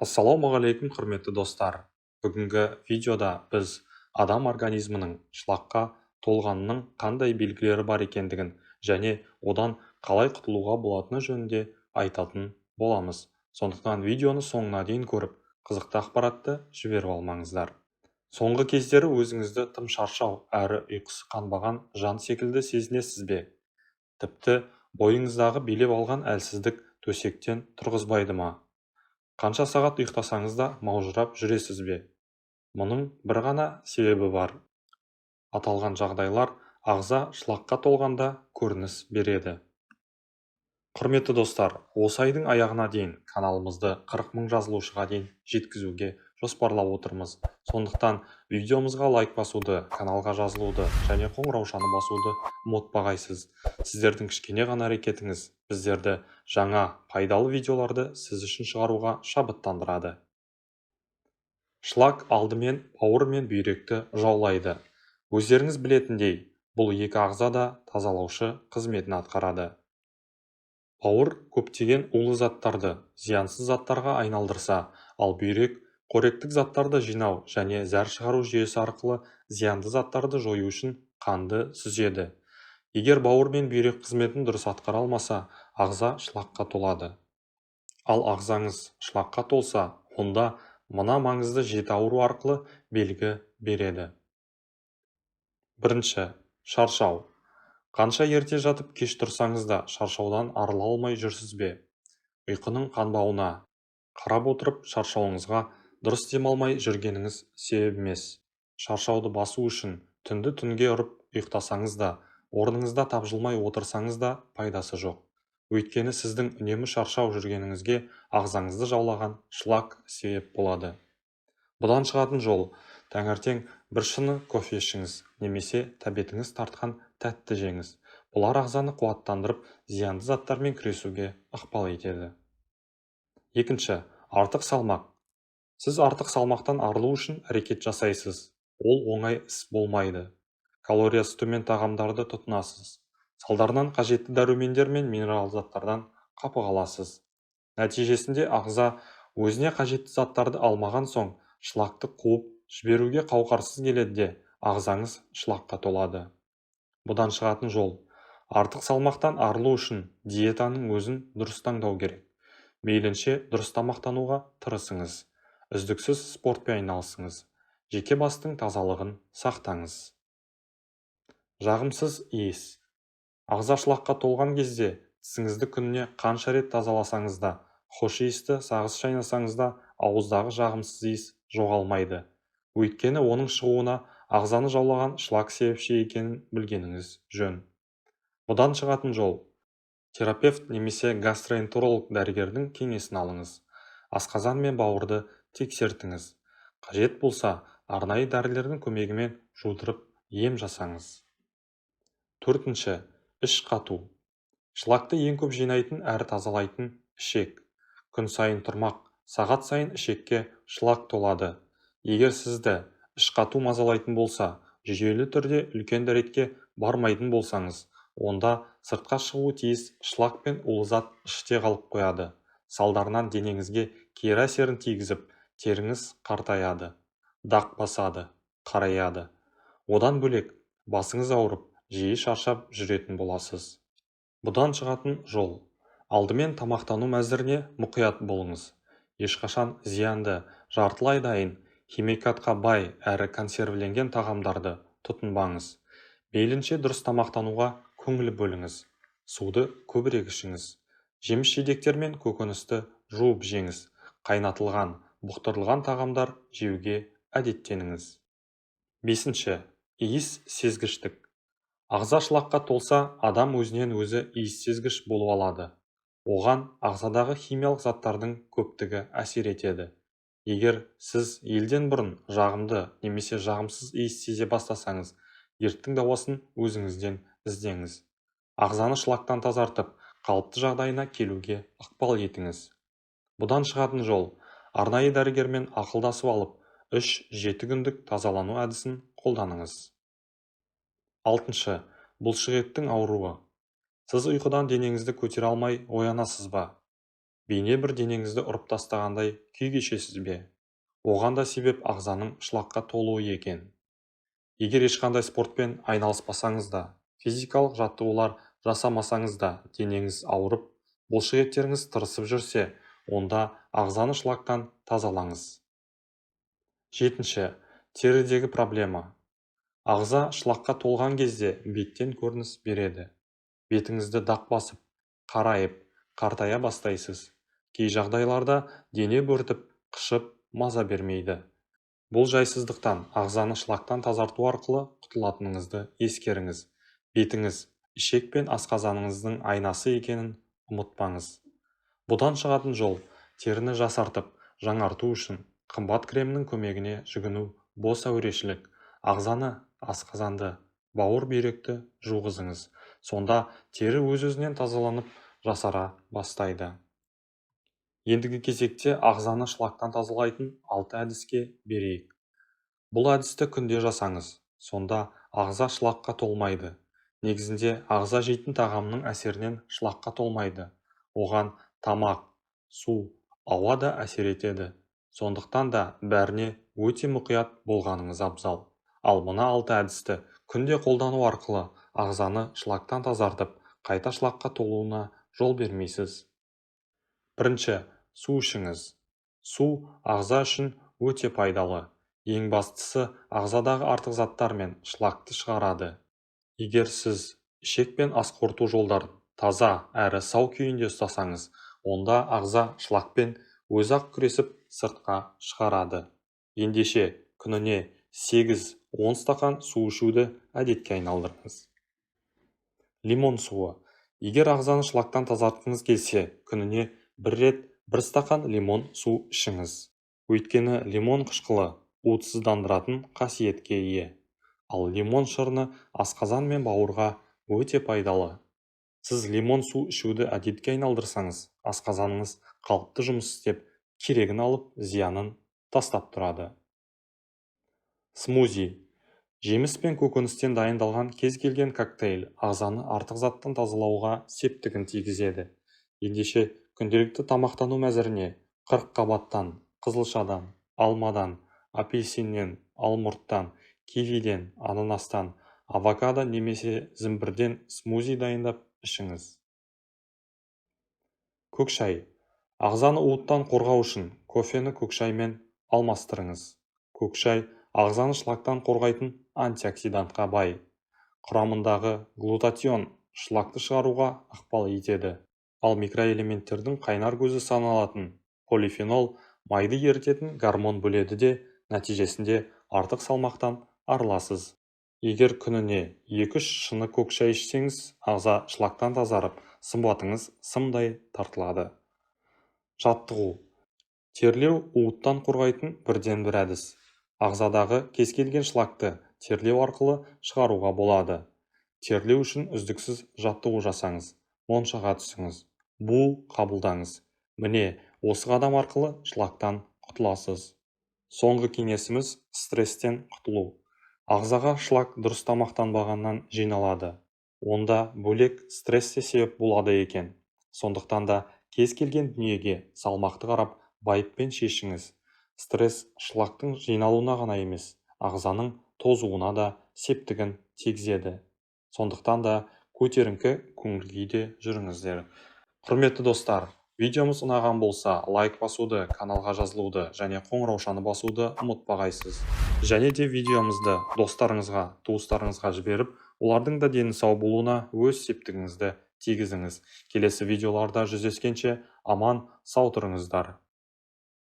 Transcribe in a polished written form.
Ассалаумағалейкум, құрметті достар. Бүгінгі видеода біз адам организмінің шлакқа толғанының қандай белгілері бар екендігін және одан қалай құтылуға болатыны жөнінде айтатын боламыз. Сондықтан видеоны соңына дейін көріп, қызықты ақпаратты жіберіп алмаңыздар. Соңғы кездері өзіңізді тым шаршау әрі ұйқысы қанбаған жан секілді сезінесіз бе? Тіпті бойыңыздағы билеп алған әлсіздік төсектен тұрғызбайды ма? Қанша сағат ұйықтасаңыз да маужырап жүресіз бе? Мұның бір ғана себебі бар. Аталған жағдайлар ағза шлакқа толғанда көрініс береді. Құрметті достар, осы айдың аяғына дейін каналымызды 40 мың жазылушыға дейін жеткізуге жоспарлап отырмыз. Сондықтан видеомызға лайк басуды, каналға жазылуды және қоңыраушаны басуды ұмытпағайсыз. Сіздердің кішкене ғана әрекетіңіз біздерді жаңа пайдалы видеоларды сіз үшін шығаруға шабыттандырады. Шлак алдымен бауыр мен бүйректі жаулайды. Өздеріңіз білетіндей, бұл екі ағза да тазалаушы қызметін атқарады. Бауыр көптеген улы заттарды зиянсыз заттарға айналдырса, ал бүйрек қоректік заттарды жинау және зәр шығару жүйесі арқылы зиянды заттарды жою үшін қанды сүзеді. Егер бауыр мен бүйрек қызметін дұрыс атқара алмаса, ағза шлакқа толады. Ал ағзаңыз шлакқа толса, онда мына маңызды 7 ауру арқылы белгі береді. Бірінші, шаршау. Қанша ерте жатып кеш тұрсаңыз да шаршаудан арыла алмай жүрсіз бе? Ұйқының қанбауына қарап отырып шаршауыңызға дұрыс демалмай жүргеніңіз себеп емес. Шаршауды басу үшін түнді түнге ұрып ұйықтасаңыз да, орныңызда тапжылмай отырсаңыз да пайдасы жоқ. Өйткені сіздің үнемі шаршау жүргеніңізге ағзаңызды жаулаған шлак себеп болады. Бұдан шығатын жол: таңертең бір шыны кофе ішіңіз, немесе тәбетіңіз тартқан тәтті жеңіз. Бұлар ағзаны қуаттандырып, зиянды заттармен күресуге ықпал етеді. Екінші, артық салмақ. Сіз артық салмақтан арылу үшін әрекет жасайсыз. Ол оңай іс болмайды. Калориясы төмен тағамдарды тұтынасыз. Салдарынан қажетті дәрумендер мен минерал заттардан қапы қаласыз. Нәтижесінде ағза өзіне қажетті заттарды алмаған соң, шлакты қуып жіберуге қауқарсыз келеді де, ағзаңыз шлакқа толады. Бұдан шығатын жол: артық салмақтан арылу үшін диетаның өзін дұрыс таңдау керек. Мейлінше дұрыс тамақтануға тырысыңыз. Үздіксіз спортпен айналысыңыз. Жеке бастың тазалығын сақтаңыз. Жағымсыз иіс. Ағза шлакқа толған кезде тісіңізді күніне қанша рет тазаласаңыз да, хош иісті сағыз шайнасаңыз да, ауыздағы жағымсыз иіс жоғалмайды. Өйткені оның шығуына ағзаны жаулаған шлак себепші екенін білгеніңіз жөн. Бұдан шығатын жол: терапевт немесе гастроэнтеролог дәрігердің кеңесін алыңыз. Асқазан мен бауырды тексертіңіз. Қажет болса, арнайы дәрілердің көмегімен жудырып ем жасаңыз. Төртінші, іш қату. Шлакты ең көп жинайтын әрі тазалайтын ішек. Күн сайын тұрмақ, сағат сайын ішекке шлак толады. Егер сізді іш қату мазалайтын болса, жүйелі түрде үлкен дәретке бармайтын болсаңыз, онда сыртқа шығуы тиіс шлак пен улы зат іште қалып қояды. Салдарынан денеңізге кері әсерін тигізіп, теріңіз қартаяды, дақ басады, қараяды. Одан бөлек, басыңыз ауырып, жиі шаршап жүретін боласыз. Бұдан шығатын жол: алдымен тамақтану мәзіріне мұқият болыңыз. Ешқашан зиянды, жартылай дайын, химикатқа бай әрі консервіленген тағамдарды тұтынбаңыз. Мейлінше дұрыс тамақтануға көңіл бөліңіз. Суды көбірек ішіңіз. Жеміс-жидектер мен көкөністі жуып жеңіз. Қайнатылған, бұқтырылған тағамдар жеуге әдеттеніңіз. Бесінші, иіс сезгіштік. Ағза шлакқа толса, адам өзінен өзі иіс сезгіш болып алады. Оған ағзадағы химиялық заттардың көптігі әсер етеді. Егер сіз елден бұрын жағымды немесе жағымсыз иіс сезе бастасаңыз, дерттің дауасын өзіңізден іздеңіз. Ағзаны шлактан тазартып, қалыпты жағдайына келуге ықпал етіңіз. Бұдан шығатын жол: арнайы дәрігермен ақылдасып алып, 3-7 күндік тазалану әдісін қолданыңыз. Алтыншы, бұлшық еттің ауруы. Сіз ұйқыдан денеңізді көтере алмай оянасыз ба? бейне бір денеңізді ұрып тастағандай күй кешесіз бе? Оған да себеп ағзаның шлакқа толуы екен. Егер ешқандай спортпен айналыспасаңыз да, физикалық жаттығулар жасамасаңыз да денеңіз ауырып, бұлшық еттеріңіз тырысып жүрсе, онда ағзаны шлактан тазалаңыз. 7. Терідегі проблема. Ағза шлакқа толған кезде беттен көрініс береді. Бетіңізді дақ басып, қарайып, қартая бастайсыз. Кей жағдайларда дене бөртіп, қышып, маза бермейді. Бұл жайсыздықтан ағзаны шлактан тазарту арқылы құтылатыныңызды ескеріңіз. Бетіңіз ішек пен асқазаныңыздың айнасы екенін ұмытпаңыз. Бұдан шығатын жол теріні жасартып, жаңарту үшін қымбат кремнің көмегіне жүгіну бос әурешілік. Ағзаны, асқазанды, бауыр бүйректі жуғызыңыз. Сонда тері өз-өзінен тазаланып, жасара бастайды. Ендігі кезекте ағзаны шлактан тазалайтын 6 әдіске берейік. Бұл әдісті күнде жасаңыз. Сонда ағза шлакқа толмайды. Негізінде ағза жейтін тағамның әсерінен шлакқа толмайды. Оған тамақ, су, ауа да әсер етеді. Сондықтан да бәріне өте мұқият болғаныңыз абзал. Ал мына 6 әдісті күнде қолдану арқылы ағзаны шлактан тазартып, қайта шлакқа толуына жол бермейсіз. 1. Су ішіңіз. Су ағза үшін өте пайдалы. Ең бастысы ағзадағы артық заттар мен шлакты шығарады. Егер сіз ішек пен ас қорыту жолдарын таза әрі сау күйінде ұстасаңыз, онда ағза шлакпен өзі-ақ күресіп сыртқа шығарады. Ендеше күніне 8-10 стақан су ішуді әдетке айналдырыңыз. Лимон суы. Егер ағзаны шлактан тазартқыңыз келсе, күніне 1 рет 1 стақан лимон су ішіңіз. Өйткені лимон қышқылы уытсыздандыратын қасиетке ие. Ал лимон шырыны асқазан мен бауырға өте пайдалы. Сіз лимон су ішуді әдетке айналдырсаңыз, асқазаныңыз қалыпты жұмыс істеп, керегін алып, зиянын тастап тұрады. Смузи. Жеміс пен көкөністен дайындалған кез келген коктейль ағзаны артық заттан тазалауға септігін тигізеді. Ендеше күнделікті тамақтану мәзіріне 40 қабаттан, қызылшадан, алмадан, апельсиннен, алмұрттан, кивиден, ананастан, авокадо немесе зімбірден смузи дайындап ішіңіз. Көк шай. Ағзаны уыттан қорғау үшін кофені көк шаймен алмастырыңыз. Көк шай ағзаны шлактан қорғайтын антиоксидантқа бай. Құрамындағы глутатион шлакты шығаруға ықпал етеді. Ал микроэлементтердің қайнар көзі саналатын полифенол майды ерітетін гормон бөледі де, нәтижесінде артық салмақтан арыласыз. Егер күніне 2-3 шыны көк шай ішсеңіз, ағза шлактан тазарып, сымбатыңыз сымдай тартылады. Жаттығу. Терлеу уыттан қорғайтын бірден-бір әдіс. Ағзадағы кез келген шлакты терлеу арқылы шығаруға болады. Терлеу үшін үздіксіз жаттығу жасаңыз. Моншаға түсіңіз. Бу қабылдаңыз. Міне, осы қадам арқылы шлактан құтыласыз. Соңғы кеңесіміз стресстен құтылу. Ағзаға шлак дұрыс тамақтанбағаннан жиналады. Онда бөлек стресс те себеп болады екен. Сондықтан да кез келген дүниеге салмақты қарап, байыппен шешіңіз. Стресс шлактың жиналуына ғана емес, ағзаның тозуына да септігін тигізеді. Сондықтан да көтеріңкі көңіл күйде жүріңіздер. Құрметті достар, видеомыз ұнаған болса, лайк басуды, каналға жазылуды және қоңыраушаны басуды ұмытпағайсыз. Және де видеомызды достарыңызға, туыстарыңызға жіберіп, олардың да дені сау болуына өз септігіңізді тигізіңіз. Келесі видеоларда жүздескенше аман сау тұрыңыздар.